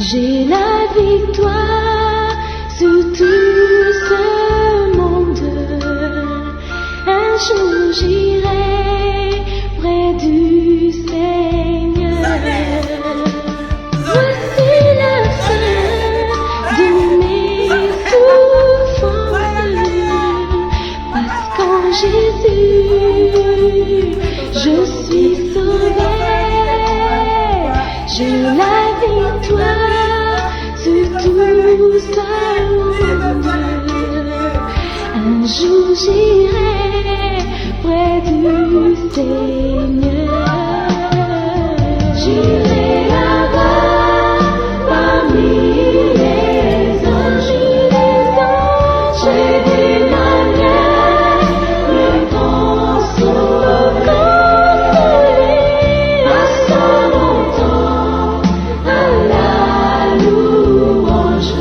J'ai la victoire sur tout ce monde. Un jour j'irai près du Seigneur. Voici la fin de mes souffrances, parce qu'en Jésus je suis sauvé. J'ai la victoire sur tout ce monde. Un jour j'irai près du Seigneur. J'irai là-bas parmi les anges, près des manières, le consoler, passant mon temps à la louange.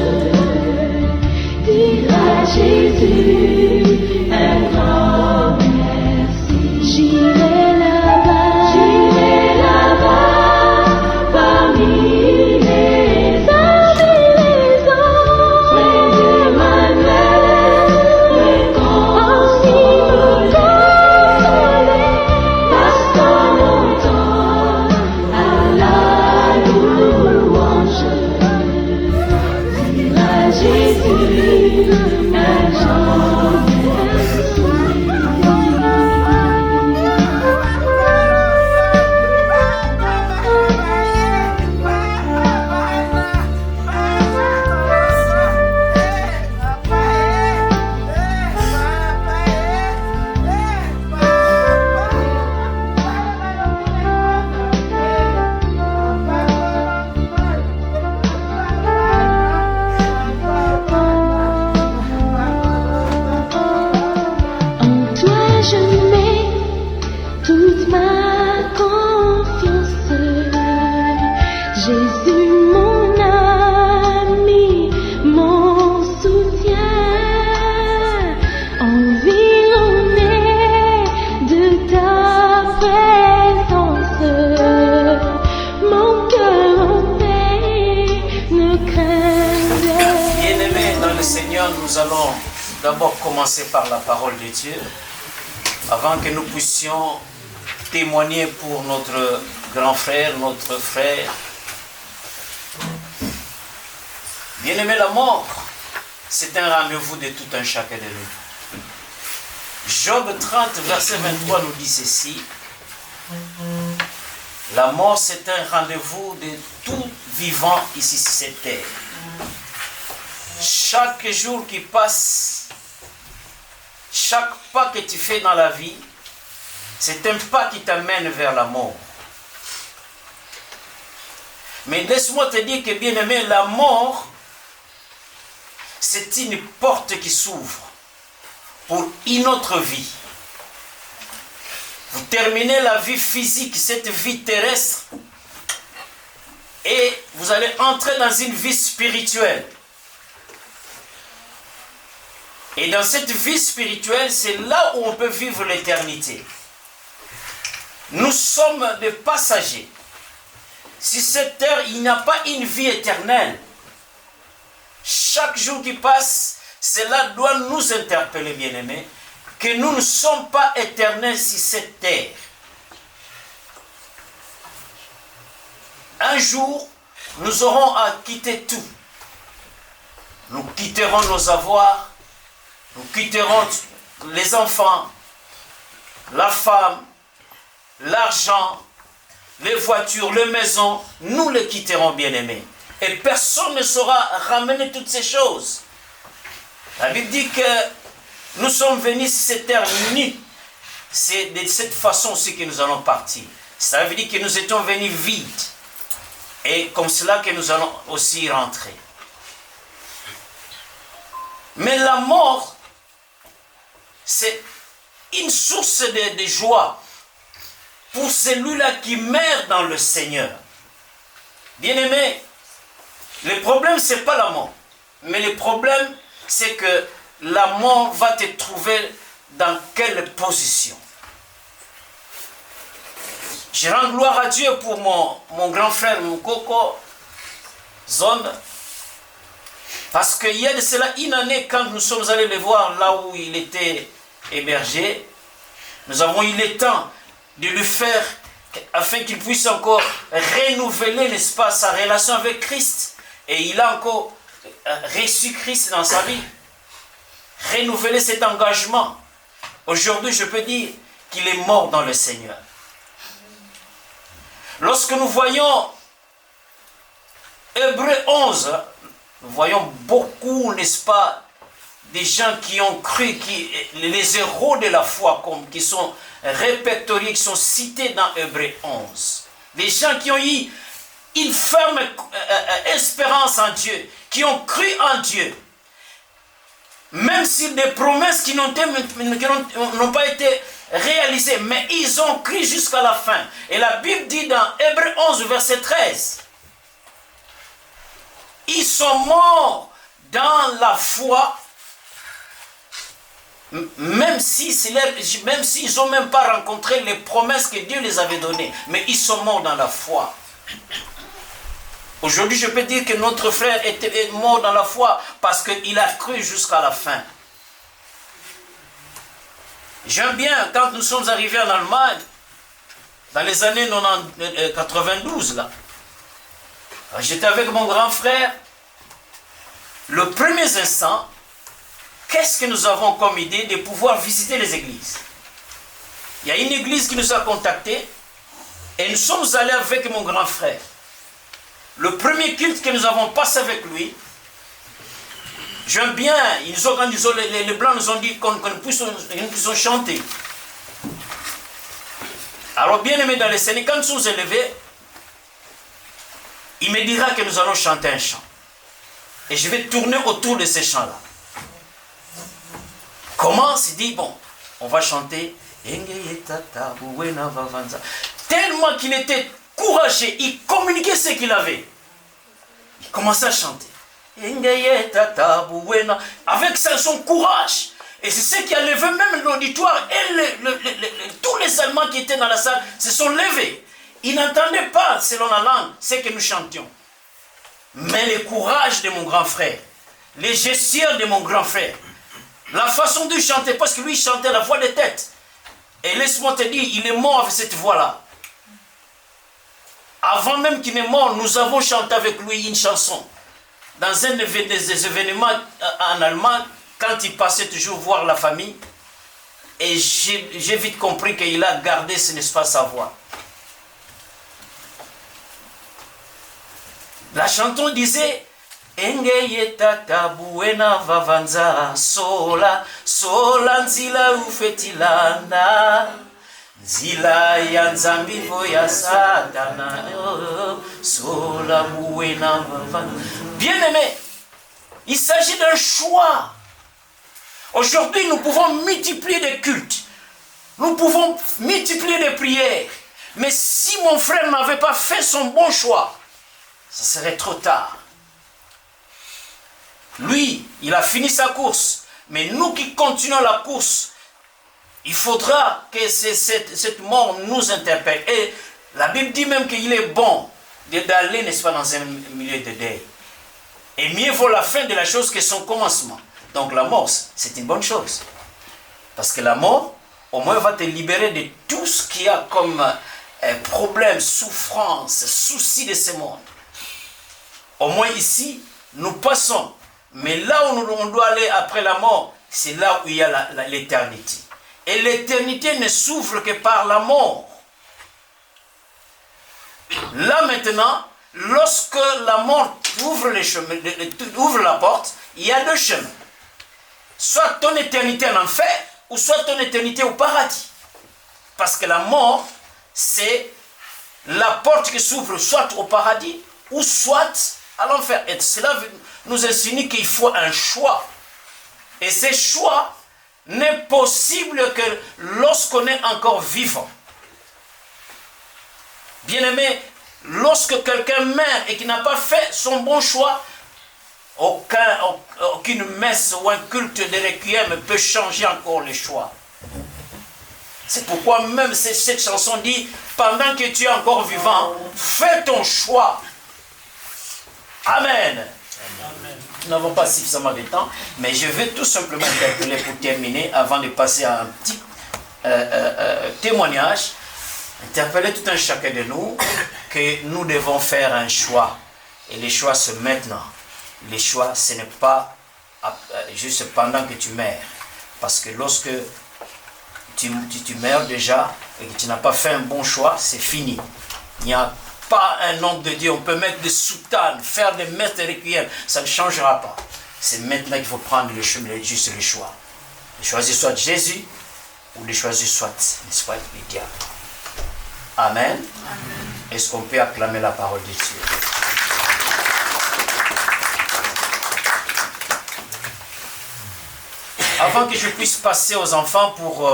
Dira Jésus un grand merci. J'irai là-bas parmi les anges, près d'Emmanuel, le consoler, passant mon temps à la louange. Dira Jésus un grand merci. En toi je mets toute ma confiance. Jésus mon ami, mon soutien, environné de ta présence, mon cœur en paix ne craint rien. Bien-aimés dans le Seigneur, nous allons d'abord commencer par la parole de Dieu, avant que nous puissions témoigner pour notre grand frère, notre frère. Bien-aimés, la mort, c'est un rendez-vous de tout un chacun de nous. Job 30, verset 23 nous dit ceci: la mort, c'est un rendez-vous de tout vivant ici sur cette terre. Chaque jour qui passe, chaque pas que tu fais dans la vie, c'est un pas qui t'amène vers la mort. Mais laisse-moi te dire que, bien aimé, la mort, c'est une porte qui s'ouvre pour une autre vie. Vous terminez la vie physique, cette vie terrestre, et vous allez entrer dans une vie spirituelle. Et dans cette vie spirituelle, c'est là où on peut vivre l'éternité. Nous sommes des passagers. Sur cette terre, il n'y a pas une vie éternelle. Chaque jour qui passe, cela doit nous interpeller, bien-aimés, que nous ne sommes pas éternels sur cette terre. Un jour, nous aurons à quitter tout. Nous quitterons nos avoirs, nous quitterons les enfants, la femme, l'argent, les voitures, les maisons. Nous les quitterons, bien-aimés. Et personne ne saura ramener toutes ces choses. La Bible dit que nous sommes venus sur cette terre nus. C'est de cette façon aussi que nous allons partir. Ça veut dire que nous étions venus vides. Et comme cela que nous allons aussi rentrer. Mais la mort, c'est une source de joie pour celui-là qui meurt dans le Seigneur. Bien-aimé, le problème, ce n'est pas la mort. Mais le problème, c'est que la mort va te trouver dans quelle position. Je rends gloire à Dieu pour mon grand frère, mon coco. zone. Parce qu'il y a de cela une année, quand nous sommes allés le voir là où il était hébergé, nous avons eu le temps de lui faire, afin qu'il puisse encore renouveler, n'est-ce pas, sa relation avec Christ. Et il a encore reçu Christ dans sa vie. Renouveler cet engagement. Aujourd'hui, je peux dire qu'il est mort dans le Seigneur. Lorsque nous voyons Hébreux 11, nous voyons beaucoup, n'est-ce pas, des gens qui ont cru, les héros de la foi, qui sont répertoriés, qui sont cités dans Hébreux 11. Des gens qui ont eu une ferme espérance en Dieu, qui ont cru en Dieu. Même si des promesses qui n'ont pas été réalisées, mais ils ont cru jusqu'à la fin. Et la Bible dit dans Hébreux 11, verset 13, ils sont morts dans la foi, même s'ils n'ont même pas rencontré les promesses que Dieu les avait données, mais ils sont morts dans la foi. Aujourd'hui, je peux dire que notre frère est mort dans la foi parce qu'il a cru jusqu'à la fin. J'aime bien, quand nous sommes arrivés en Allemagne, dans les années 92, là, j'étais avec mon grand frère. Le premier instant, qu'est-ce que nous avons comme idée de pouvoir visiter les églises? Il y a une église qui nous a contactés et nous sommes allés avec mon grand frère. Le premier culte que nous avons passé avec lui, j'aime bien, les Blancs nous ont dit que nous puissions chanter. Alors, bien aimé dans les scènes, quand nous sommes élevés, il me dira que nous allons chanter un chant. Et je vais tourner autour de ces chants-là. Comment? Il dit, bon, on va chanter. Tellement qu'il était courageux, il communiquait ce qu'il avait. Il commençait à chanter. Avec son courage. Et c'est ce qui a levé même l'auditoire. Et tous les Allemands qui étaient dans la salle se sont levés. Ils n'entendaient pas, selon la langue, ce que nous chantions. Mais le courage de mon grand frère, les gestures de mon grand frère, la façon de chanter, parce que lui il chantait la voix de tête. Et laisse-moi te dire, il est mort avec cette voix-là. Avant même qu'il n'est mort, nous avons chanté avec lui une chanson. Dans un des événements en Allemagne, quand il passait toujours voir la famille, et j'ai vite compris qu'il a gardé, ce n'est pas sa voix. La chanson disait Engeye tata buena vavanza sola sola nzila ufetilanda nzila ya nzambi voya satana sola buena vavanza. Bien-aimé, il s'agit d'un choix. Aujourd'hui, nous pouvons multiplier des cultes. Nous pouvons multiplier des prières. Mais si mon frère n'avait pas fait son bon choix, ça serait trop tard. Lui, il a fini sa course. Mais nous qui continuons la course, il faudra que cette mort nous interpelle. Et la Bible dit même qu'il est bon d'aller, n'est-ce pas, dans un milieu de deuil. Et mieux vaut la fin de la chose que son commencement. Donc la mort, c'est une bonne chose. Parce que la mort, au moins, va te libérer de tout ce qu'il y a comme problème, souffrance, souci de ce monde. Au moins ici, nous passons. Mais là où on doit aller après la mort, c'est là où il y a l'éternité. Et l'éternité ne s'ouvre que par la mort. Là maintenant, lorsque la mort ouvre la porte, il y a deux chemins. Soit ton éternité en enfer, ou soit ton éternité au paradis. Parce que la mort, c'est la porte qui s'ouvre soit au paradis, ou soit à l'enfer. Et cela nous insinue qu'il faut un choix. Et ce choix n'est possible que lorsqu'on est encore vivant. Bien-aimé, lorsque quelqu'un meurt et qui n'a pas fait son bon choix, aucune messe ou un culte de requiem peut changer encore les choix. C'est pourquoi même cette chanson dit, pendant que tu es encore vivant, fais ton choix. Amen. Nous n'avons pas suffisamment de temps, mais je vais tout simplement interpeller pour terminer, avant de passer à un petit témoignage, interpeller tout un chacun de nous que nous devons faire un choix. Et les choix, c'est maintenant. Les choix, ce n'est pas juste pendant que tu meurs. Parce que lorsque tu meurs déjà et que tu n'as pas fait un bon choix, c'est fini. Il n'y a pas un homme de Dieu. On peut mettre des soutanes, faire des messes de requiem, ça ne changera pas. C'est maintenant qu'il faut prendre juste le choix. De choisir soit Jésus ou de choisir soit, n'est-ce pas, le diable. Amen. Amen. Est-ce qu'on peut acclamer la parole de Dieu? Avant que je puisse passer aux enfants pour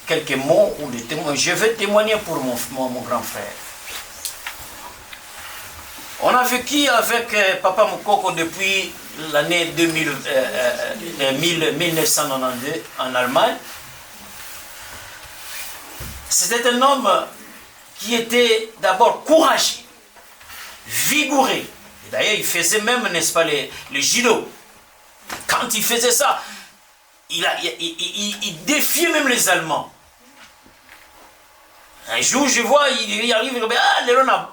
quelques mots ou des témoins, je veux témoigner pour mon grand frère. On a vécu avec Papa Moukoko depuis l'année 1992 en Allemagne. C'était un homme qui était d'abord courageux, vigoureux. D'ailleurs, il faisait même, n'est-ce pas, les judo. Quand il faisait ça, il défiait même les Allemands. Un jour, je vois, il arrive, il dit, ah, les Rona,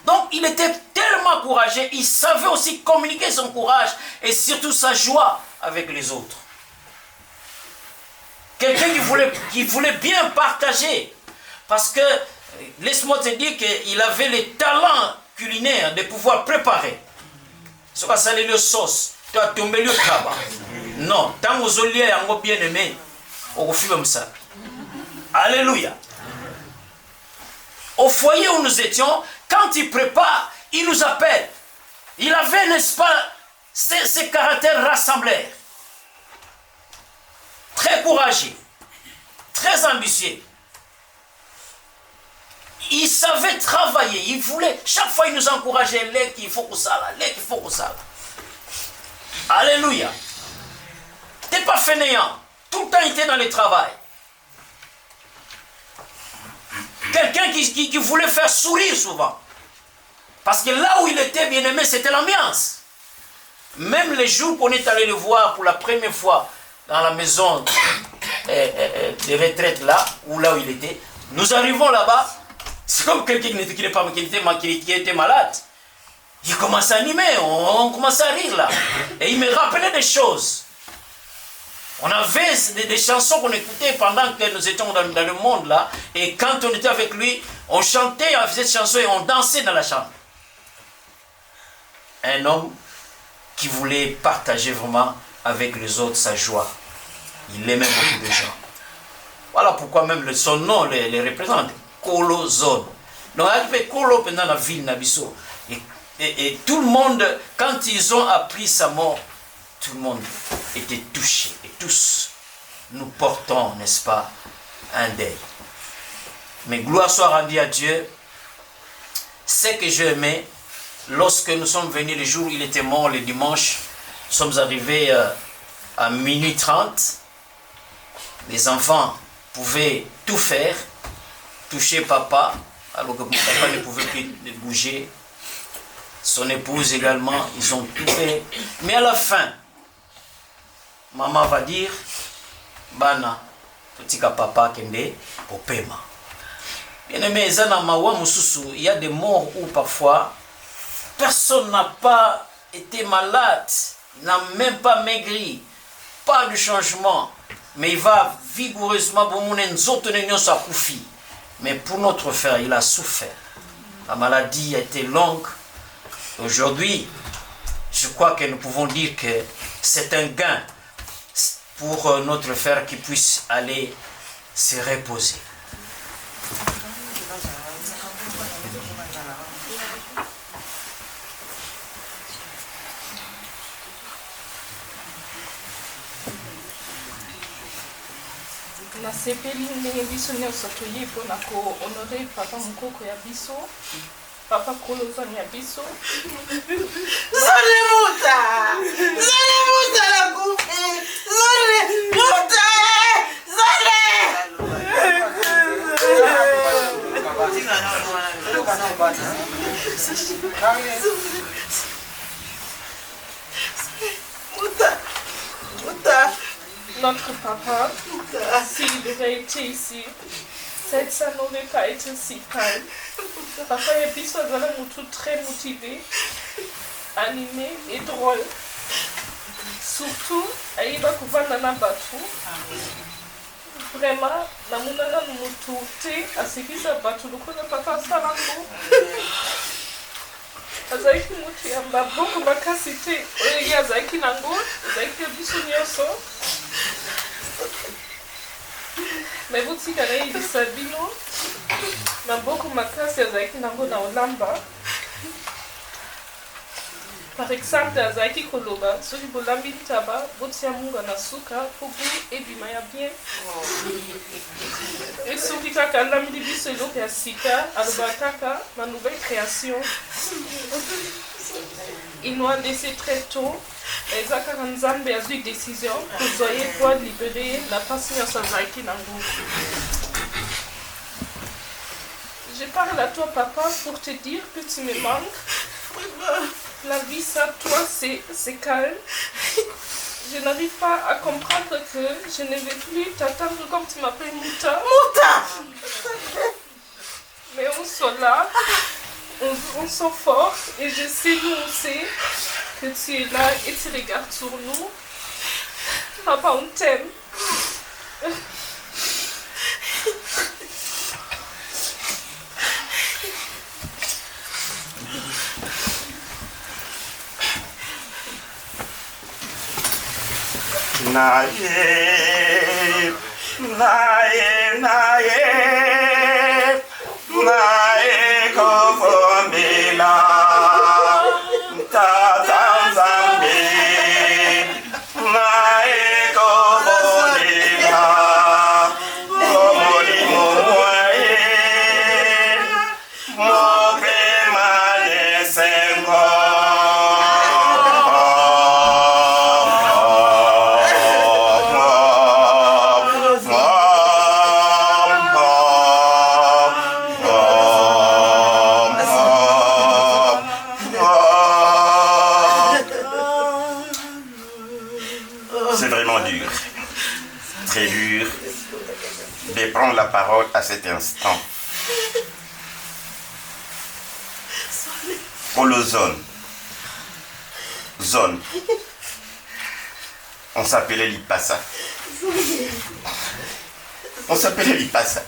donc, il était tellement courageux, il savait aussi communiquer son courage et surtout sa joie avec les autres. Quelqu'un qui voulait bien partager. Parce que, laisse-moi te dire qu'il avait le talent culinaire de pouvoir préparer. Ce qu'on appelle le sauce. Tu as tombé le tabac. Non, tant aux oliers, on bien aimé, on fait comme ça. Alléluia. Au foyer où nous étions, quand il prépare, il nous appelle. Il avait, n'est-ce pas, ces caractères rassembleurs. Très courageux, très ambitieux. Il savait travailler, il voulait, chaque fois il nous encourageait, l'air qu'il faut que ça, l'air qu'il faut que ça. Alléluia. T'es pas fainéant, tout le temps il était dans le travail. Quelqu'un qui voulait faire sourire souvent. Parce que là où il était bien aimé, c'était l'ambiance. Même les jours qu'on est allé le voir pour la première fois dans la maison de retraite là où il était, nous arrivons là-bas, c'est comme quelqu'un qui était malade. Il commence à animer, on commence à rire là. Et il me rappelait des choses. On avait des chansons qu'on écoutait pendant que nous étions dans le monde là. Et quand on était avec lui, on chantait, on faisait des chansons et on dansait dans la chambre. Un homme qui voulait partager vraiment avec les autres sa joie. Il aimait beaucoup de gens. Voilà pourquoi même son nom les représente. Kolo Zone. Donc, il fait Kolo pendant la ville Nabiso. Et tout le monde, quand ils ont appris sa mort, tout le monde était touché. Et tous, nous portons, n'est-ce pas, un deuil. Mais gloire soit rendue à Dieu. Ce que j'ai aimé, lorsque nous sommes venus le jour où il était mort, le dimanche, nous sommes arrivés à minuit 30. Les enfants pouvaient tout faire, toucher papa, alors que papa ne pouvait plus bouger. Son épouse également, ils ont tout fait. Mais à la fin, maman va dire, Bana, petit papa kende, au paiement. Bien aimé, il y a des morts où parfois, personne n'a pas été malade, n'a même pas maigri, pas de changement, mais il va vigoureusement, mais pour notre frère, il a souffert. La maladie a été longue. Aujourd'hui, je crois que nous pouvons dire que c'est un gain pour notre frère qui puisse aller se reposer. Na sepeli ndenge biso nyonso toyi mpona kohonore papa mokoko ya biso papa kolozani ya biso Zone muta la kufi Zone muta Zone notre papa, s'il aurait été ici, ça n'aurait pas été si calme. Papa et biso azala mutu très motivé, animé et drôle. Surtout, aïba kovanda na batu. Vraiment, namunana mutu te asekisa batu lokola papa salango. Azalaki mutu ya maboko makasi te, oyo ye azalaki nango, azalaki ya biso nyonso. Mais botika na yebisa bino maboko makasi azalaki nango na olamba. Par exemple, azalaki koloba soki bolambi ntaba botia munga na suka po boye ebima ya bien. Et soki kaka alambeli biso eloko ya sika aloba kaka ma nouvelle création. Il nous a laissé très tôt. Eza kaka nzambe azwi décision kozwa ye po libérer la pasi nyonso azalaki nango. Je parle à toi papa pour te dire que tu me manques. La vie sans toi c'est calme. Je n'arrive pas à comprendre que je ne vais plus t'attendre comme tu m'appelles Mouta. Mouta! Mais on soit là, on soit fort et je sais, nous on sait que tu es là et tu regardes sur nous. Papa, on t'aime. Naye, naye, naye, naye kofomela, tata nzambe, naye kofomela, omolimo mwaye, mopema nesengo. Très dur de prendre la parole à cet instant. Holozone. Zone. On s'appelait Lipassa. On s'appelait Lipassa.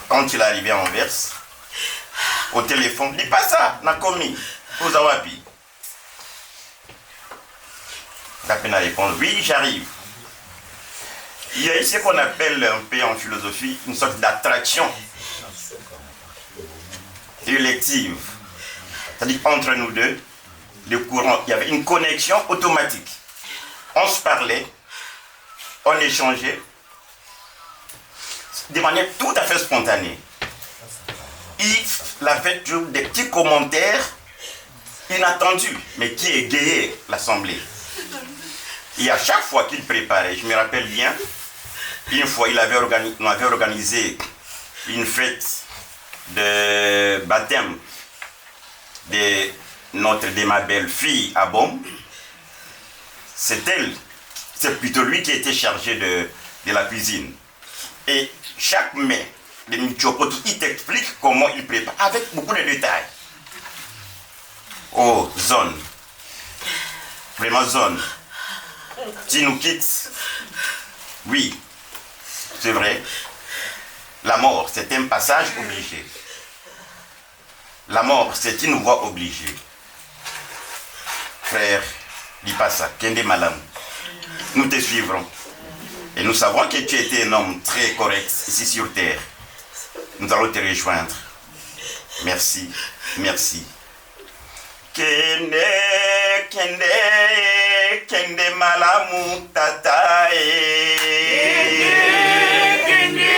Quand il est arrivé à Anvers, au téléphone, Lipassa, n'a commis. Vous avez la peine à répondre, oui, j'arrive. Il y a ici ce qu'on appelle un peu en philosophie une sorte d'attraction élective. C'est-à-dire entre nous deux, le courant, il y avait une connexion automatique. On se parlait, on échangeait de manière tout à fait spontanée. Il avait toujours des petits commentaires inattendus, mais qui égayaient l'assemblée. Et à chaque fois qu'il préparait, je me rappelle bien, une fois on avait organisé une fête de baptême de ma belle-fille à Baume. C'est plutôt lui qui était chargé de la cuisine. Et chaque mets de Michopoto, il t'explique comment il prépare, avec beaucoup de détails. Oh, zone. Vraiment zone. Tu nous quittes. Oui, c'est vrai. La mort, c'est un passage obligé. La mort, c'est une voie obligée. Frère Lipassa, Kende Malam, nous te suivrons. Et nous savons que tu étais un homme très correct ici sur terre. Nous allons te rejoindre. Merci, merci. Kende, Kende, Kende Malamu Tata. Kende,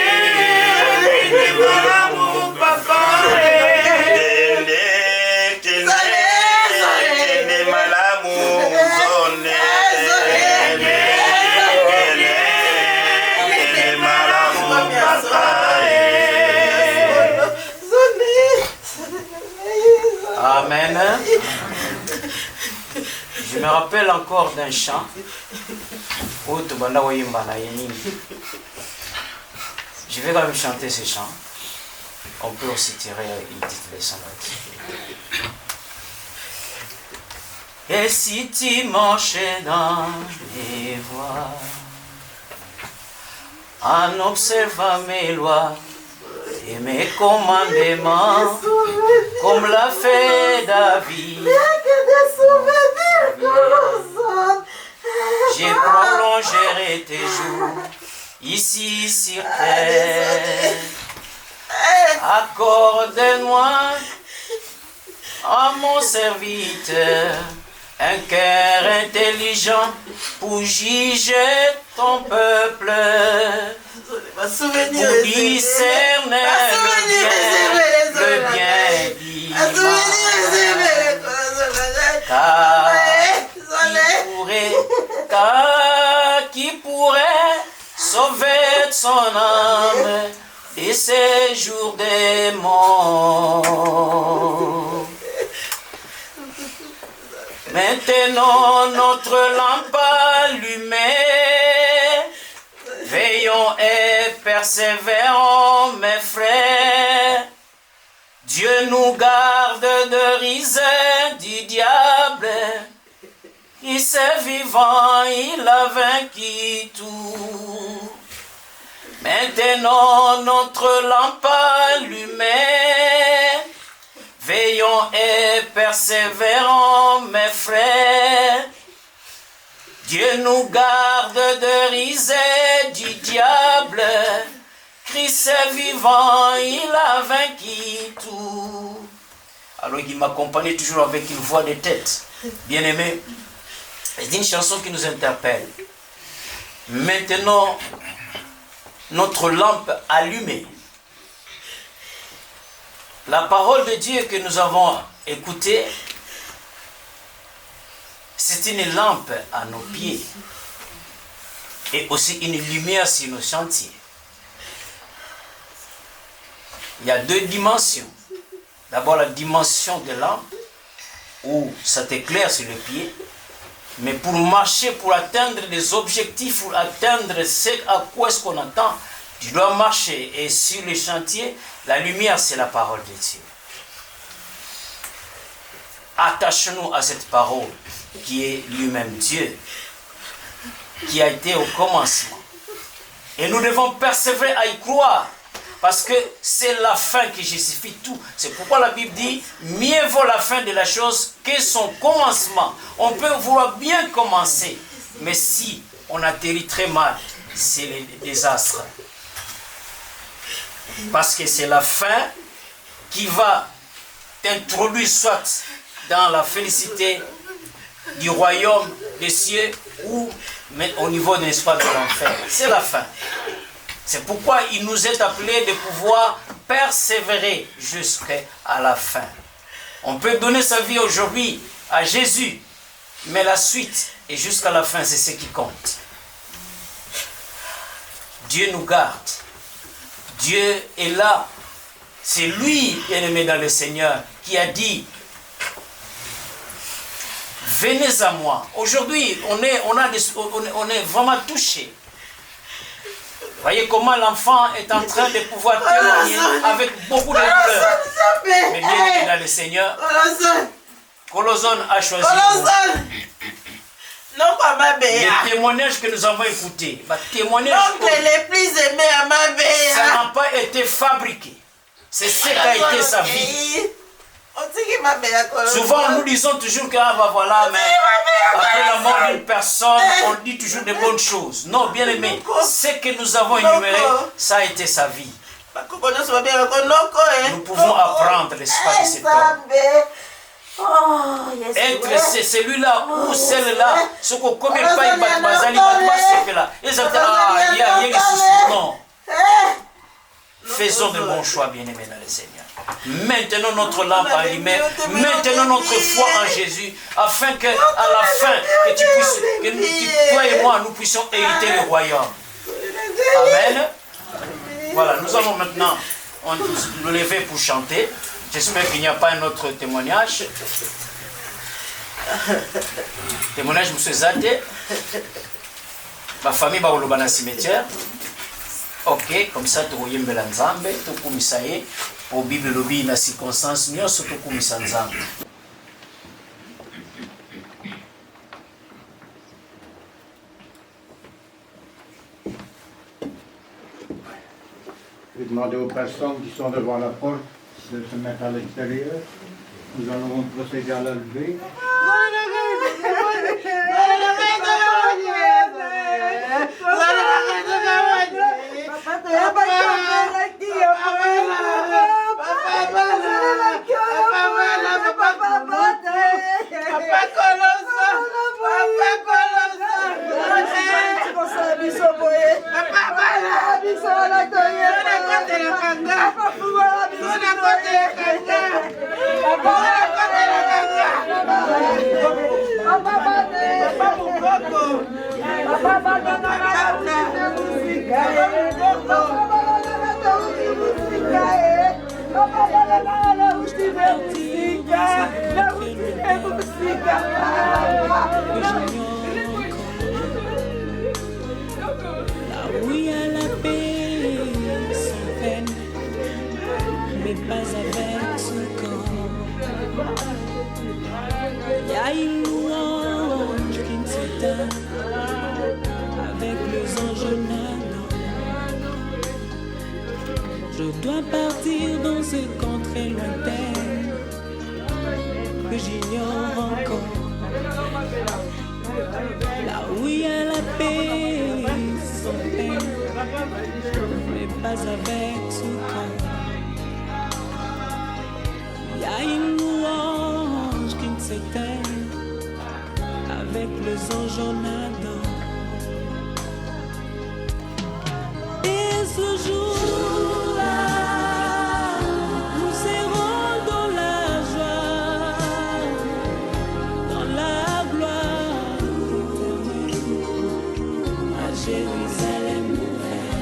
Kende Malamu Papa. Kende, Kende, Kende Malamu Zone. Kende Malamu Papa. Amen. Je me rappelle encore d'un chant Je vais quand même chanter ce chant. On peut aussi tirer une petite leçon là-dessus. Et si tu marchais dans les voies, en observant mes lois et mes commandements, comme l'a fait David, je prolongerai tes jours ici sur terre. Accorde-moi à mon serviteur un cœur intelligent pour juger ton peuple, pour discerner le bien du mal. Car qui pourrait sauver son âme et ces jours des morts. Maintenant notre lampe allumée, veillons et persévérons mes frères. Dieu nous garde de risée du diable. Il s'est vivant, il a vaincu tout. Maintenant notre lampe allumée, veillons et persévérons mes frères. Dieu nous garde de risée du diable. Christ est vivant, il a vaincu tout. Alors il m'accompagnait toujours avec une voix de tête. Bien aimé, c'est une chanson qui nous interpelle. Maintenant, notre lampe allumée. La parole de Dieu que nous avons écoutée, c'est une lampe à nos pieds et aussi une lumière sur nos chantiers. Il y a deux dimensions. D'abord la dimension de lampe où ça t'éclaire sur le pied, mais pour marcher, pour atteindre des objectifs, pour atteindre ce à quoi est-ce qu'on attend, tu dois marcher. Et sur le chantier, la lumière, c'est la parole de Dieu. Attachons-nous à cette parole qui est lui-même Dieu, qui a été au commencement. Et nous devons persévérer à y croire, parce que c'est la fin qui justifie tout. C'est pourquoi la Bible dit, mieux vaut la fin de la chose que son commencement. On peut vouloir bien commencer, mais si on atterrit très mal, c'est le désastre. Parce que c'est la fin qui va t'introduire soit dans la félicité du royaume des cieux ou mais au niveau de l'espace de l'enfer. C'est la fin. C'est pourquoi il nous est appelé de pouvoir persévérer jusqu'à la fin. On peut donner sa vie aujourd'hui à Jésus, mais la suite et jusqu'à la fin, c'est ce qui compte. Dieu nous garde. Dieu est là. C'est lui, bien-aimé dans le Seigneur, qui a dit, venez à moi. Aujourd'hui, on est vraiment touché. Voyez comment l'enfant est en train de pouvoir témoigner avec beaucoup de douleur. Mais bien dans le Seigneur, Colossone a choisi les témoignages que nous avons écoutés. Ça n'a pas été fabriqué. C'est ce qu'a été sa vie. Souvent nous disons toujours que voilà, mais après la mort d'une personne, on dit toujours de bonnes choses. Non, bien aimé, ce que nous avons énuméré, ça a été sa vie. Nous pouvons apprendre l'espoir de cet homme. Être c'est celui-là ou celle-là, ce qu'on ne connaît pas, il va là. Non. Faisons de bons choix, bien-aimés dans le Seigneur. Maintenant notre lampe allumée, maintenant notre foi en Jésus, afin que à la fin, que toi et moi, nous puissions hériter le royaume. Amen. Voilà, nous allons maintenant nous lever pour chanter. J'espère qu'il n'y a pas un autre témoignage. Témoignage, M. Zate. Ma famille va au cimetière. Ok, comme ça, tu vas nzambe, tu kumisa ye. Au Bible lobby na circonstance nyonso tu kumisa nzambe. Je vais demander aux personnes qui sont devant la porte de se mettre à l'extérieur. Nous allons procéder à la levée. Là où il y a la paix sans peine, mais pas avec son corps. Il y a une louange qui ne s'éteint avec les anges nadants. Je dois partir dans ce contrée lointaine que j'ignore encore. Là où il y a la paix sans peine, mais pas avec son corps. Il y a une louange qui ne s'éteint avec les anges en nadant. Et ce jour-là, nous serons dans la joie, dans la gloire éternelle, à Jérusalem nouvelle.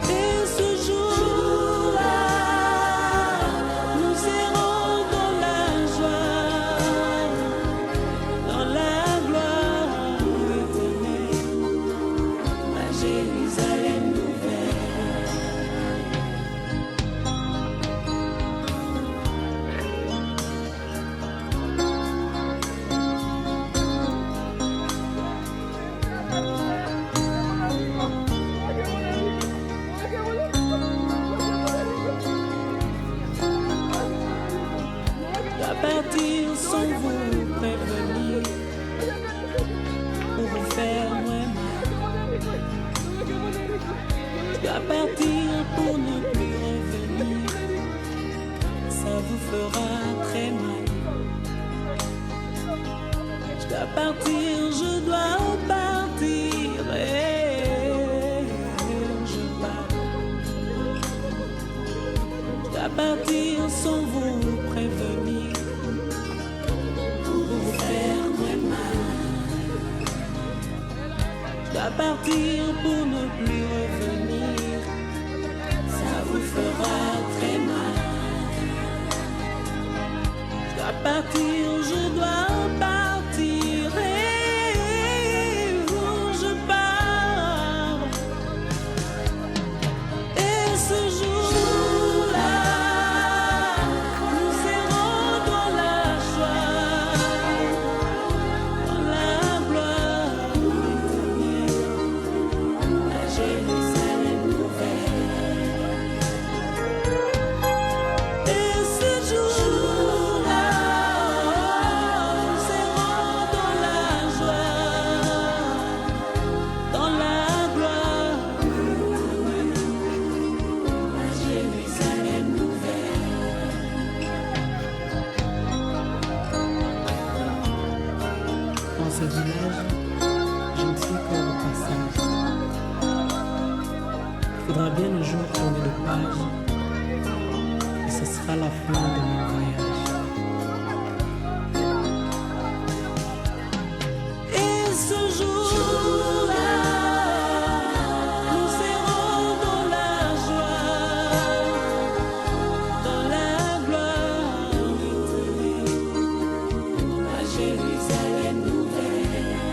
Et ce jour-là, nous serons dans la joie, dans la gloire éternelle, à Jérusalem nouvelle. Je dois partir sans vous prévenir pour vous faire moins mal. Je dois partir pour ne plus revenir, ça vous fera très mal. Je dois partir, je dois partir et je pars. Je dois partir sans vous prévenir pour vous faire moins mal. Je dois partir pour ne plus revenir, ça vous fera très mal. Je dois partir, je dois partir et je pars. Et ce jour-là, nous serons dans la joie, dans la gloire éternelle, à Jérusalem nouvelle. Et ce jour-là, nous serons dans la joie, dans la gloire éternelle, à Jérusalem nouvelle. Dans ce village, je ne suis qu'au passage. Il faudra bien un jour tourner de page, et ce sera la fin de mon voyage. Et ce jour-là, nous serons dans la joie, dans la gloire éternelle, à Jérusalem nouvelle.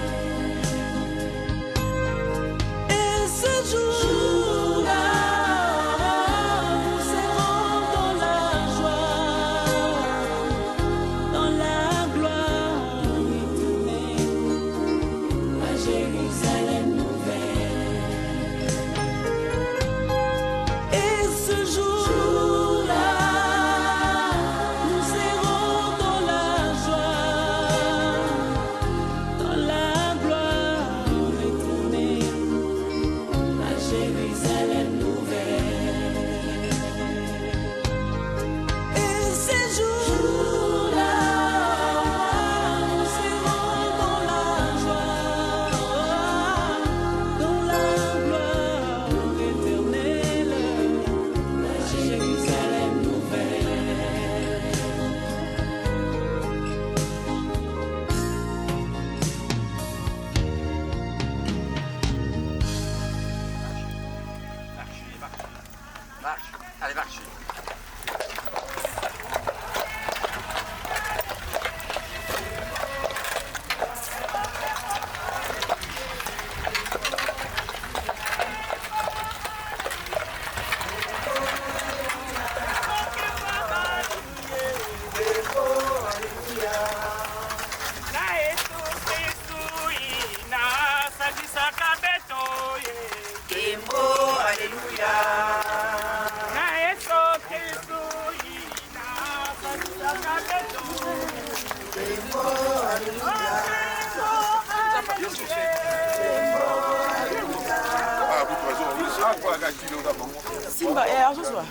Simba, azozwa.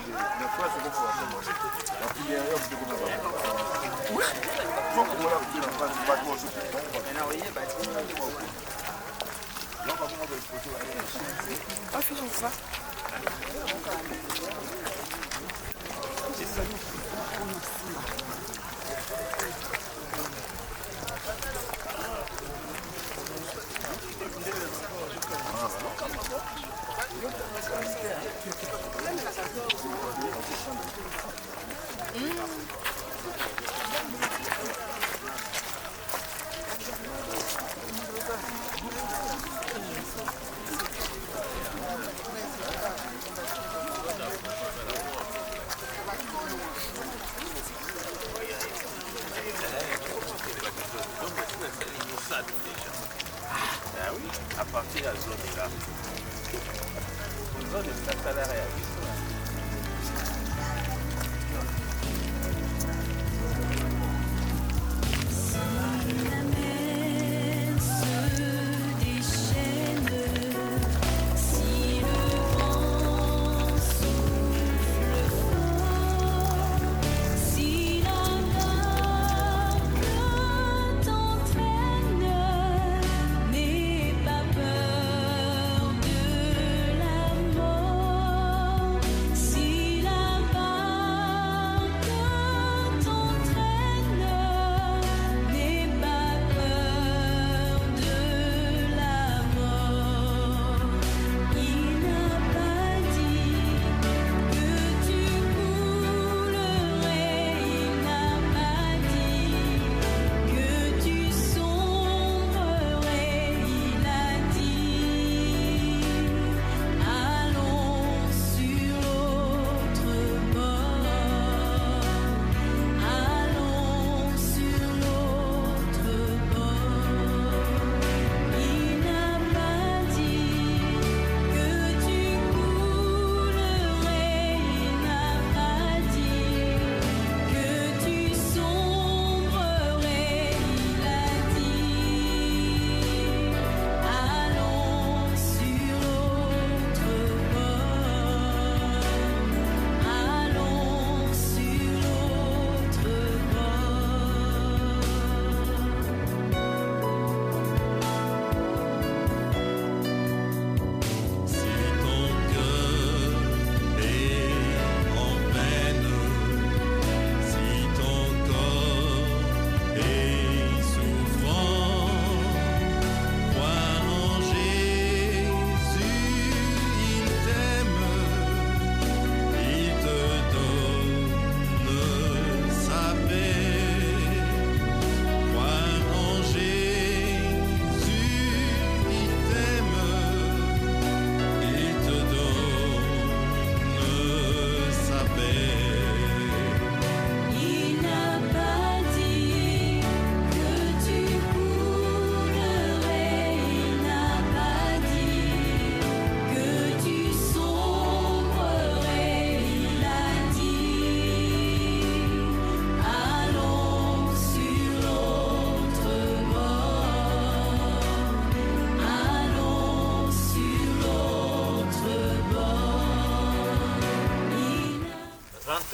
Ah oui, à partir de la zone là. La zone de la salariée.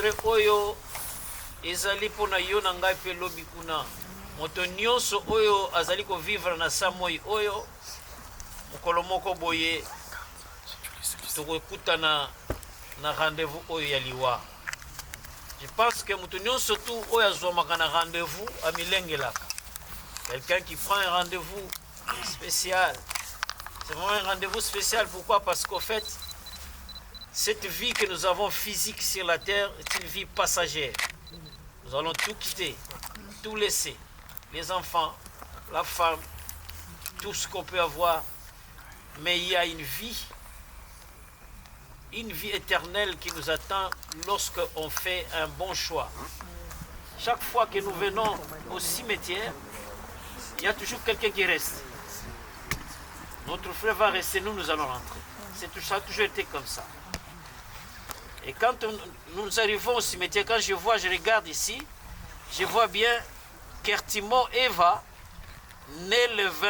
rentrée oyo ezali pona yo na ngai pe lobi kuna moto nyonso oyo azali ko vivre na samoi oyo mokolo moko boye tokokutana na rendez-vous oyo ya liwa. Je pense que moto nyonso tu oyo azwamaka na rendez-vous amilengelaka. Quelqu'un qui prend un rendez-vous spécial. C'est vraiment un rendez-vous spécial. Pourquoi? Parce qu'au fait, cette vie que nous avons physique sur la terre est une vie passagère. Nous allons tout quitter, tout laisser. Les enfants, la femme, tout ce qu'on peut avoir. Mais il y a une vie éternelle qui nous attend lorsqu'on fait un bon choix. Chaque fois que nous venons au cimetière, il y a toujours quelqu'un qui reste. Notre frère va rester, nous allons rentrer. Ça a toujours été comme ça. Et quand nous arrivons au cimetière, quand je regarde ici, je vois bien Kertimo Eva, né le 20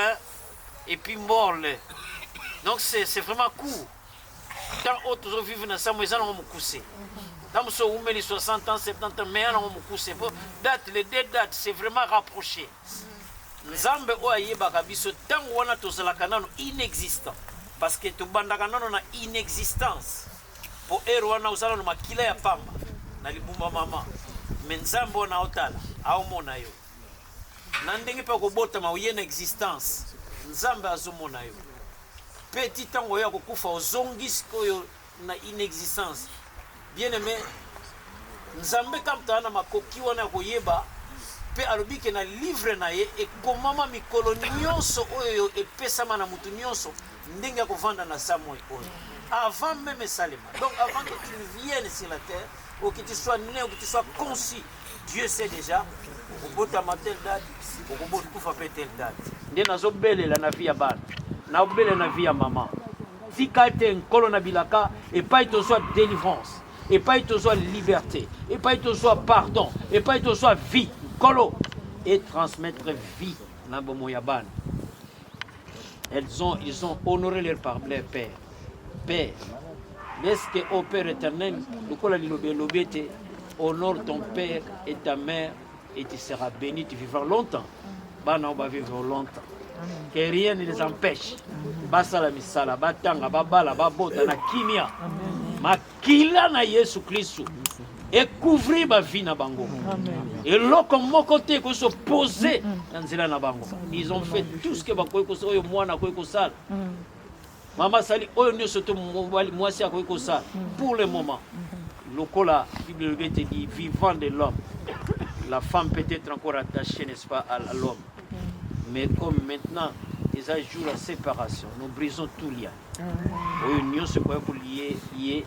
et puis mort le. Donc c'est vraiment court. Tant autres vivent dans ça, mais ils ont couché. Tant que vous avez 60 ans, 70 ans, mais ils ont couché. Les deux dates, c'est vraiment rapproché. Nzambe oye bakabiso tant wana tozalaka nano inexistant. Parce que tobandaka nano na inexistence. Po ero wana uzala no makila ya pamba na libumba mama. Mais Nzambe wana otala, aomona yo. Na ndenge pa kobota ma uye na existence. Nzambe azomona yo. Petit tango ya kokufa ozongisi koyo na inexistence. Bien aimé, Nzambe kamta na makoki wana koyeba pe alobike na livre na ye ekomama mikolo nyonso oyo epesama na mutu nyonso ndenge ya kovanda na Samuel oyo. Avant même Salema. Donc avant que tu ne viennes sur la terre, ou que tu sois né, ou que tu sois conçu, Dieu sait déjà, au bout de telle date, au bout de telle date. Nde nazo bele la vie ya bana. Na bele na vie ya maman. Tika te nkolo na bilaka et pas to soit délivrance, et pas to soit liberté, et pas to soit pardon, et pas to soit vie, kolo et transmettre vie na bomo ya bana. Ils ont honoré leur père. Père, est-ce que au Père éternel, honore ton père et ta mère et tu seras béni, tu vivras longtemps. Bana on va vivre longtemps. Que rien ne les empêche. Basala misala, batanga, babala, babota na kimia. Makila na Yesu Christ. Et couvrir ma vie na bango. Et là comme mon côté qu'on se posait dans zela na bango. Ils ont fait tout ce que bakoy ko so yo mwana koy ko sala. Maman Sali, moi c'est à quoi ça. Pour le moment, le cola, la Bible te dit, vivant de l'homme, la femme peut être encore attachée, n'est-ce pas, à l'homme. Mais comme maintenant, ils jouent la séparation, nous brisons tout lien. Union, c'est quoi pour lier,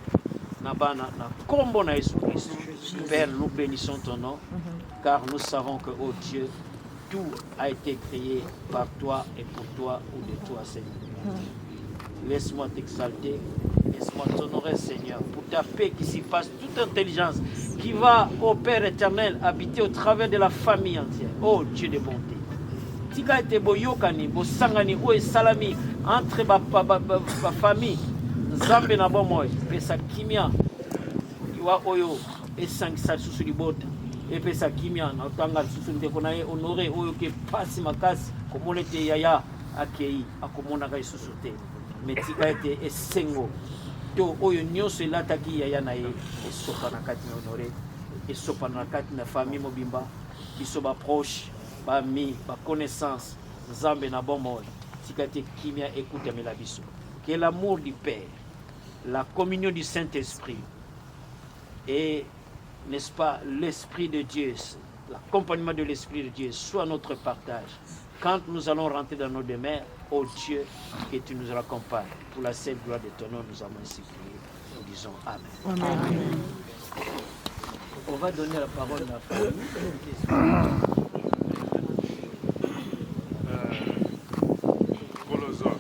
Nabana, comme on a Jésus-Christ. Père, nous bénissons ton nom, car nous savons que, oh Dieu, tout a été créé par toi et pour toi ou de toi, Seigneur. Laisse-moi t'exalter, laisse-moi t'honorer, Seigneur, pour ta paix qui s'y passe, toute intelligence qui va, au Père éternel, habiter au travers de la famille entière. Oh Dieu de bonté. Tika ete boyokani, bosangani, o salami entre ma famille. Nzambe na bomoy, pesa kimia, iwa oyo, esangisa susu libota. Et pesa kimia, na otanga susu ndeko na ye honoré, oyo ke pasi makasi, komolete yaya, akei, akomona kai susu te. Mais tika ete esengo to oyo nyonso elataki yaya na ye esopa na kati na honoré esopa na kati na famille mobimba biso baproche bami baconnaissance nzambe na bomoi tika ete kimia ekutamela biso. Que l'amour du Père, la communion du Saint-Esprit et, n'est-ce pas, l'Esprit de Dieu, l'accompagnement de l'Esprit de Dieu soit notre partage. Quand nous allons rentrer dans nos demeures, ô Dieu, que tu nous accompagnes. Pour la seule gloire de ton nom, nous avons ainsi prié. Nous disons Amen. Amen. On va donner la parole à la famille. Colozone.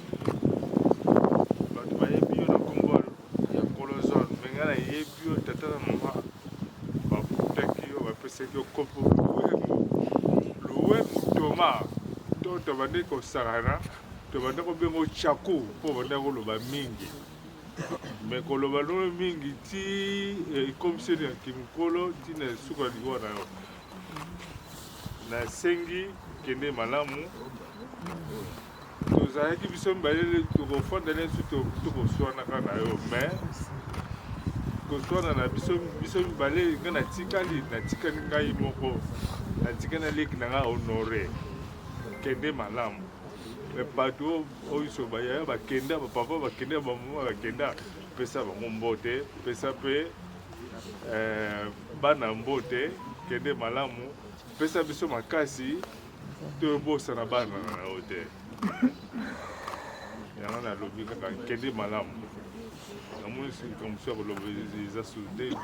Bato bayebi na kombo ya Colozone. Menga na yebi yo tata na mama. Baputaki yo bapesaki yo kopo luwemu toma. To tabande ko sarana. Tabande ko bengo chaku po bande ko loba mingi. Mais koloba no mingi ti comme c'est un kimikolo ti na suka liwa na yo. Na sengi kende malamu. Tozalaki biso mbalele tokofondela nsuto tokoswanaka na yo mais koswana na biso mibale nga natikali ngai moko natikali naleki na nga honore kende malamu mais bato oyo so bayaya bakenda bapapa bakenda bamama bakenda pesa bango mbote pesa mpe bana mbote kende malamu pesa biso makasi toyobosana bana na yo te yango nalobi kaka kende malamu namoni likambo so ya koloba eza sude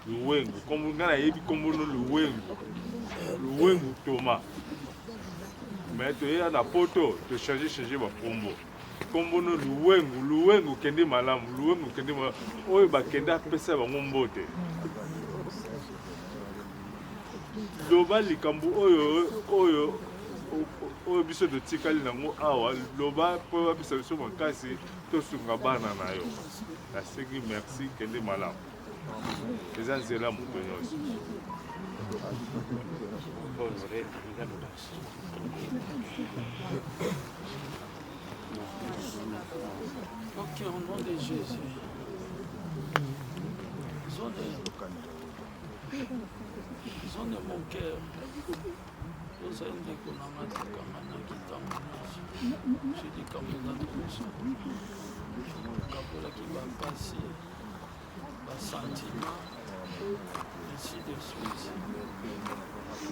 luwengu kombo ngai nayebi kombono luwengu toma mais toyeya na poto tochange bakombo kombono luwengu kende malamu luwengu kende malamu oyo bakende apesa bango mbote loba likambo oyo biso totikali nango awa loba mpo babisa biso makasi tosunga bana na yo nasengi merci kende malamu eza nzela moto nyonso. Ok, au nom de Jésus. Zone de mon cœur. Vous avez dit qu'on a maté comme un qui j'ai dit comme on a tout ça. Qui va passer, va sentiment, ainsi de suite.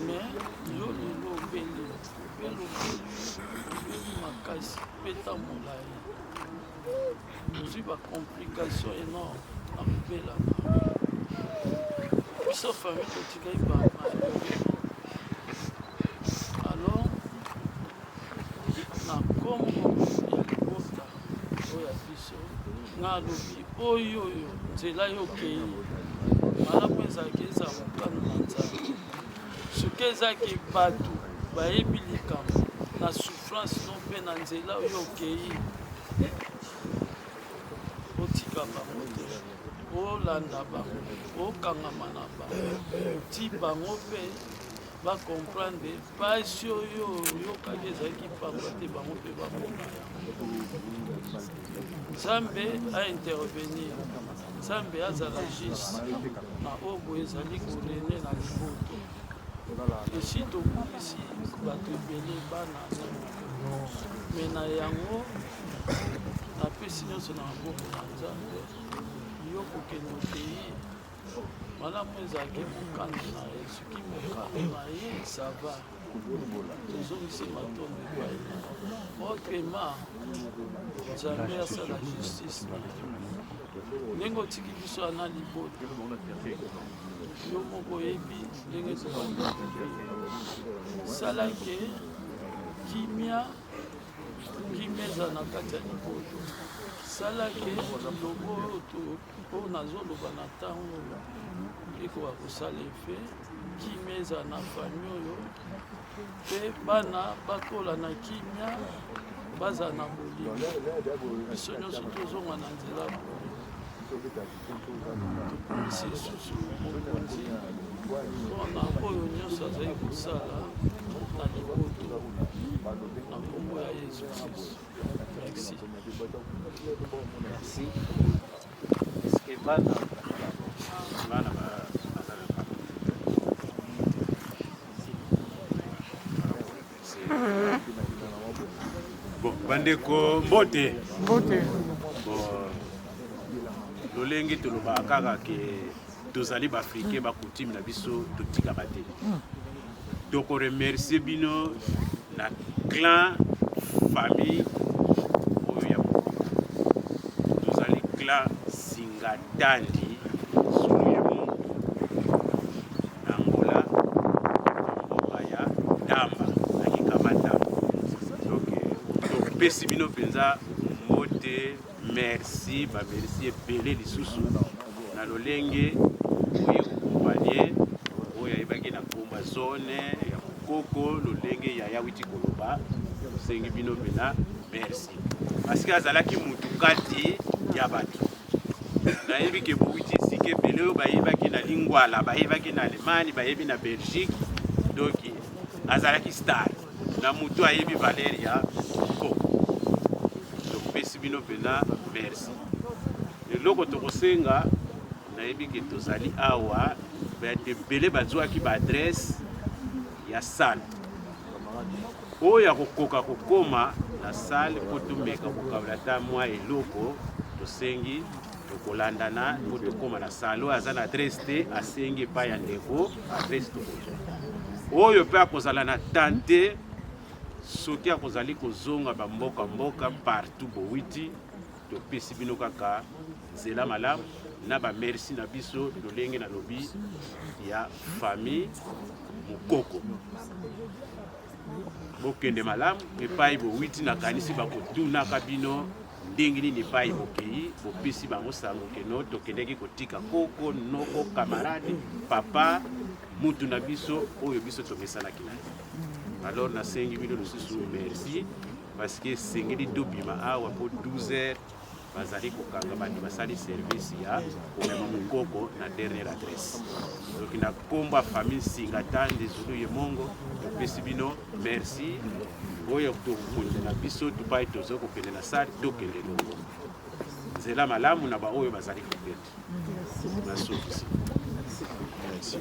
Mais, yo lelo belle, ma casse, péta mon laï. Nous avons des complications énormes à Bela. Puis sa famille, quand il y a alors, na Congo, il y a le Bota, il y a Bisso, na Lobi, oyo, nzela yokei. Malamu ezalaki eza mokano na Nzambe. Soki ezalaki bato bayebi likambo na souffrance no mpe na nzela oyo okei, otika bango te, olanda bango, okangama na bango, ti bango mpe bacomprendre pasi oyo oyokaki ezalaki pamba te bango mpe bamona yango. Nzambe aintervenir, Nzambe azala juste na oyo boye ezali kolene na liboto. Esi tobukisi bato ebele bana me na yango napesi nyonso na maboko na Nzambe yo kokende okei malamu ezalaki mokano na ye soki mokano na ye sava tozongisi matondo epai otrema Nzambe asala justice na yo ndenge otiki biso ana liboto yo moko oyebi ndenge tobanda salake kimia eza na kati ya liboto salake lobo oyo nazoloba na ntango ekoka kosala efe kimia eza na fami oyo mpe bana bakola na kimia baza na bolimo biso nyonso tozonga na nzela tokomisi lisusu mokonzi mpona oyo nyonso azali kosala na liboto na kombo ya Yesu Kristo. Merci. Merci. Est-ce que bana bon bandeko mbote lolenge tolobaka kaka ke tozali baafrikain bakutime na biso totikaka te tokoremercie bino na clan famille oyo ya tozali clan Singatandi Suluyemu na Angola mboka ya Damba na Kikamata. Donc topesi bino mpenza mbote merci bamercie ebele lisusu na lolenge oyo kokompanie oyo ayebaki na komba zone ya Mokoko lolenge ya yawiti koloba tosengi bino mpena merci parce que azalaki mutu kati ya bato nayebi ke bowiti sika ebele oyo bayebaki na Lingwala bayebaki na Allemagne bayebi na Belgique donc azalaki star na mutu ayebi valeur ya Mokoko topesi bino mpena merci eloko tokosenga nayebi ke tozali awa bato ebele bazwaki baadresse ya salle oyo akokoka kokoma na salle mpo tomeka kokabula ata mwa eloko tosengi tokolandana mpo tokoma na salle oyo aza na adresse te asengi epai ya ndeko adresse tokozwa oyo mpe akozala na tante soki akozali kozonga bamboka partout bowiti topesi bino kaka nzela malamu na bamerci na biso lolenge na lobi ya famille Mokoko bokende malamu epai bowiti nakanisi bakotunaka bino ndenge nini epai bokei bopesi bango sango keno tokendeki kotika koko noko kamarade papa mutu na biso oyo biso tomesalaki na ye. Alors nasengi bino lisusu merci parce que sengeli tobima awa po 12h bazali kokanga bato basali service ya komema mokoko na dernière adresse. Donc na komba famille Singatandi Zulu Yemongo topesi bino merci oyo tokokende na biso tupai tozo kokende na sali tokende longo nzela malamu na baoyo bazali kopeta nasokisi. Merci.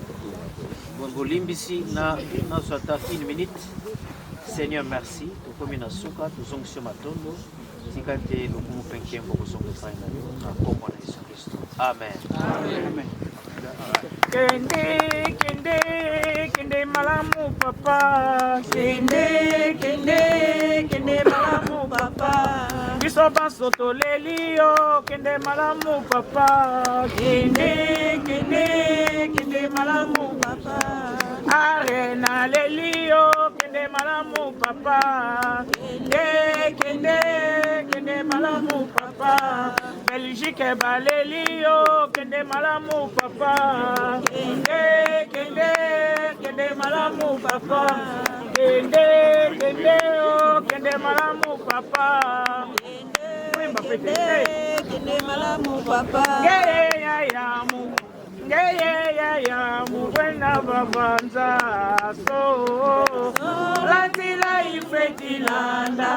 Bongo limbisi na swata 1 minute. Seigneur merci tokomi na suka tozongisi matondo tika te lokumu penkembo kozongisa na kombo na Yesu Kristo. Amen. Amen. Kende, kende, kende malamu papa. Kende, kende, kende malamu papa. Biso basoto lelio, kende malamu papa. Kende, kende, kende malamu papa. Arena lelio, kende malamu papa. Kende, kende, kende malamu papa. Belgique balelio, kende malamu papa. Kende, kende, kende malamu papa. Kende, kende, oh, kende malamu papa. Kende, kende malamu papa. Geye ya yamu, geye ya yamu, wena babanza so. Lantila ifeti landa,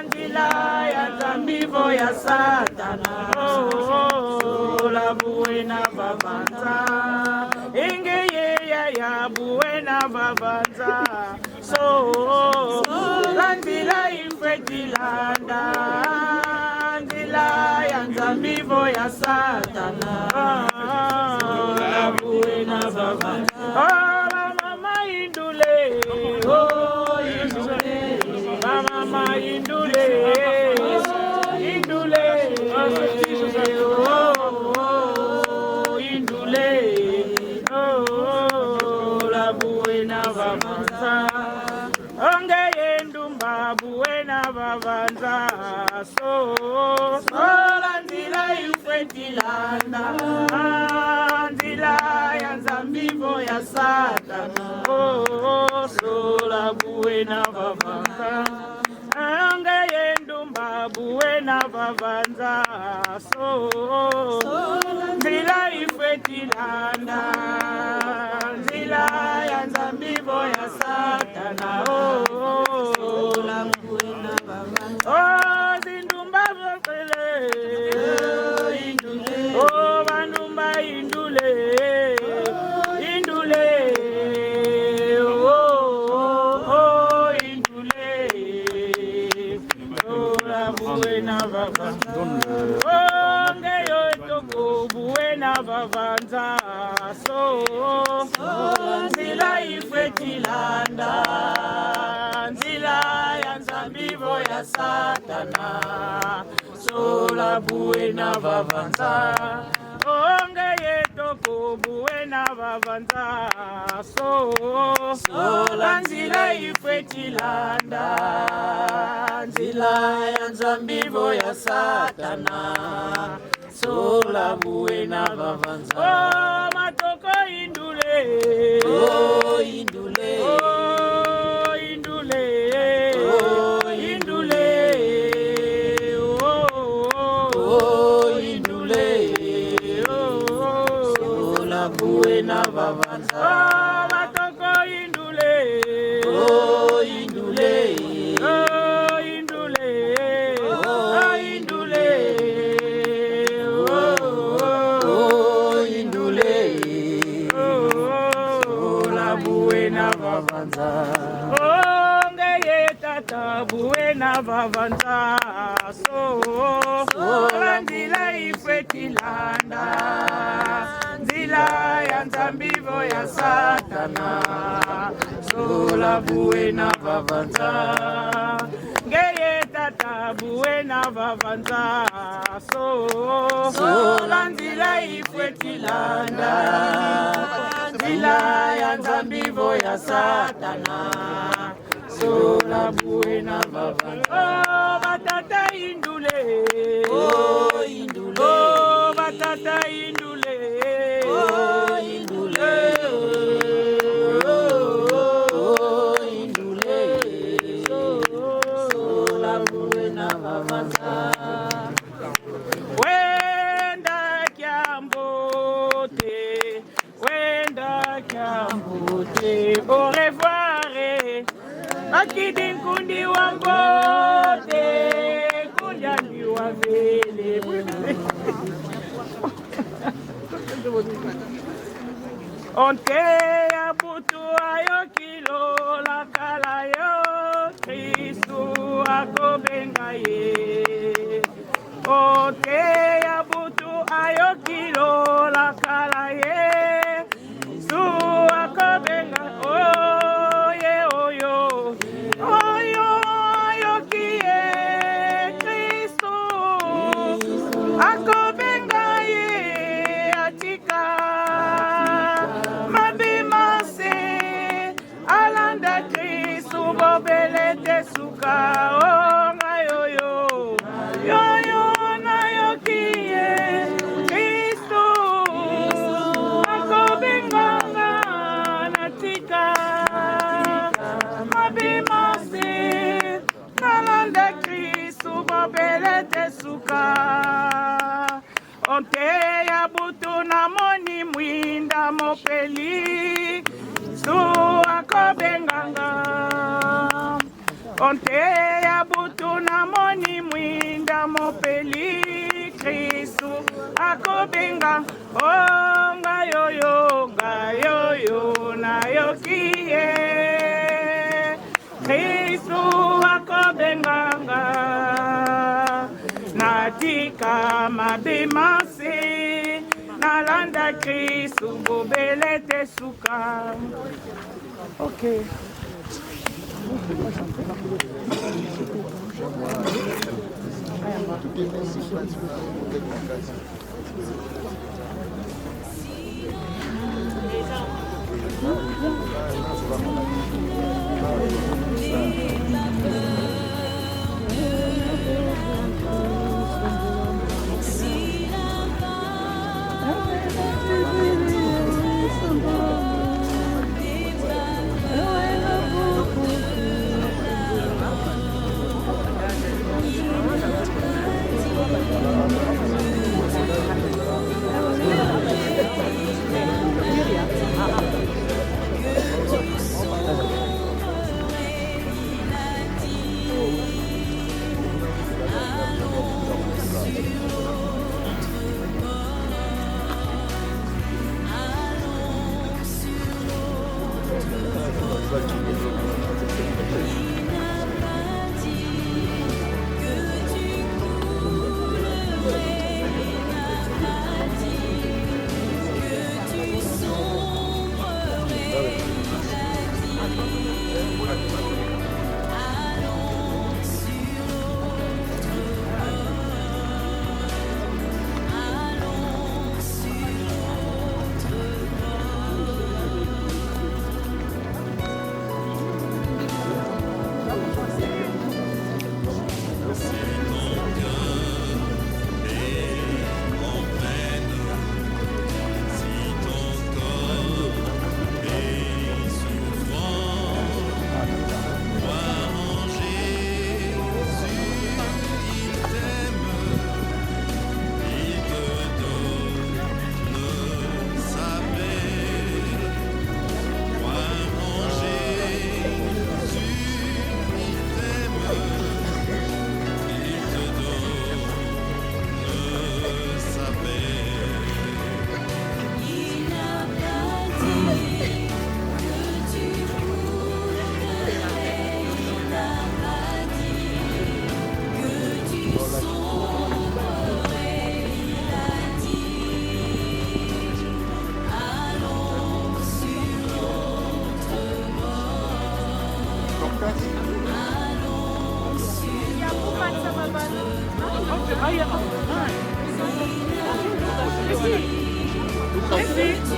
ndila ya zambivo ya satana. Oh, la buena babanza, ingeye ya buena babanza so. Lantila ifeti landa, ndila ya zambivo ya satana. Oh, la buena babanza. Oh, la mama indule, oh indule, la mama indule, indule, oh indule, oh la buena babanza. Onge yendumba buena babanza so. Sola ndila yufetilanda, ndila ya zambivo ya satana. Oh, sola buena babanza. Onge yendumba buena babanza so. Ndila yufetilanda, ndila ya zambivo ya satana. Oh, sola buena babanza. Oh, zindumba vokele, indule. Oh, bandumba indule, indule. Oh, indule. Sola buena babanza. Oh, ngeyo etoko buena babanza so. Nzila ifetilanda, nzila ya nzambivo ya satana. Sola buena babanza. Onge yetoko buena babanza so. Sola nzila ifetilanda, nzila ya nzambivo ya satana. Sola buena babanza. Oh, matoko indule, oh indule, oh indule, oh indule, oh indule, oh sola buena babanza. Oh, matoko indule, oh indule, oh indule, oh indule. Onge yetata buena babanza so. Sola ndila ifetilanda, ndila ya nzambivo ya satana. Sola buena babanza. Ngeye tata buena babanza so. Sola ndila ifetilanda, ndila ya nzambivo ya satana. Sola buena babanza. Oh, batata indule, oh indule, oh batata indule, oh indule, David Nkundi wa Mbote, Kunjani wa Vele. Onte ya butu ayo kilo la kala yo Kristu akobenga ye. Onte ya butu ayo kilo la kala ye Su akobenga oye oyo oyo ayo kiye Kristu akobenga ye atika alanda Kristu bobele tesuka onga yoyo yoyo na yokie Kristu akobenganga natika mabimase alanda Kristu bobele tesuka onte ya butu na moni mwinda mopeli Su akobenganga onte ya butu na moni mwinda mopeli Kristu akobenga onga yoyo na yokie Kristu akobenganga natika mabimasi nalanda Kristu bobele tesuka. Okay.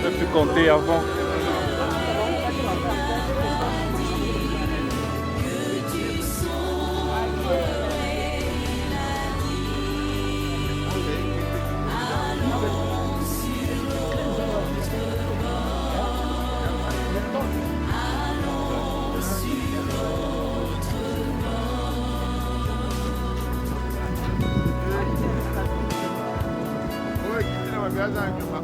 J'ai pu compter avant. Oi, que